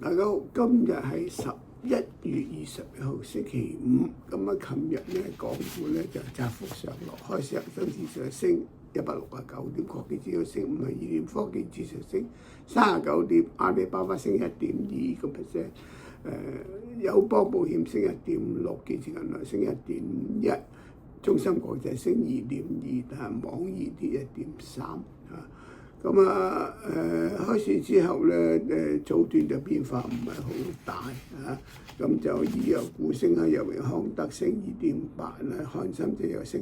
大家好，今日係11月21號星期五。咁啊，琴日咧港股咧就窄幅上落，開市恒生指數升169點，國企指數升52點，科技指數升39點，阿里巴巴升1.2%，友邦保險升1.6%，建設銀行升1.1%，中芯國際升2.2%，但係網易跌1.3%啊。咁開市之後咧，早段就變化唔係好大啊。咁就醫藥股升啊，由榮康德升2.8%啦，漢森就又升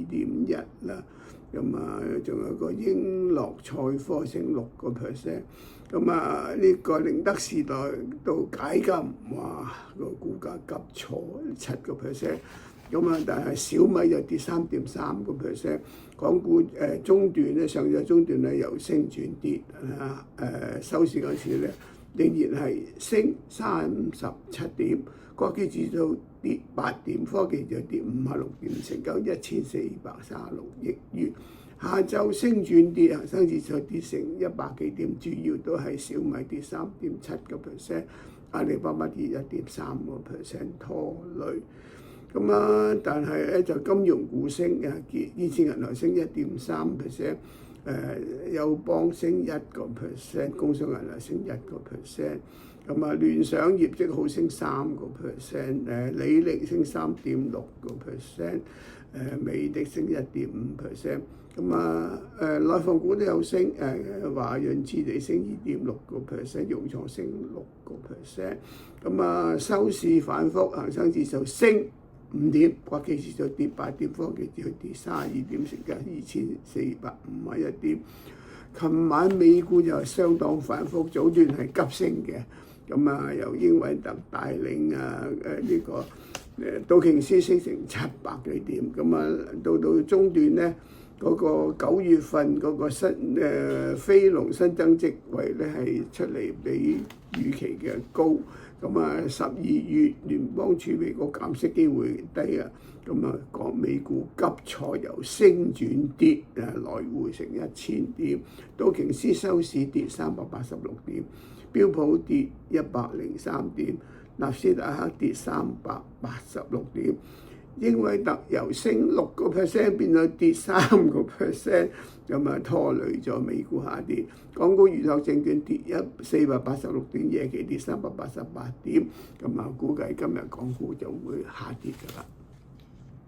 2.1%啦。咁仲有個英樂賽科升6%。咁呢個寧德時代到解禁，哇個股價急挫7%。但係小米就跌3.3%，港股中段咧，上咗中段咧由升轉跌收市嗰時咧仍然係升37點，國企指數跌8點，科技就跌56點，成交1436億元。下晝升轉跌，恒生指數跌成100幾點，主要都係小米跌3.7%，阿里巴巴跌1.3%拖累。但係咧就金融股升建設銀行升1.3%，友邦升1%，工商銀行升1%。聯想業績好升3%，李寧升3.6%，美的升1.5%。內房股都有升，華潤置地升2.6%，融創升6%。收市反覆，恒生指數升5點，國企指數跌8點，科技指數跌32點，成交2451點。琴晚美股就相當反覆，早段係急升嘅，由英偉達帶領道瓊斯升成700幾點，到中段咧嗰個9月份嗰個非農新增職位咧係出嚟比預期嘅高。12月聯邦儲備局減息機會低啊，港美股急挫由升轉跌，來回成1000點，道瓊斯收市跌386點，標普跌103點，納斯達克跌386點。英偉達由升6% 變到跌3%，拖累咗美股下跌。港股預託證券跌486點，夜期跌388點，估計今日港股就會下跌㗎啦。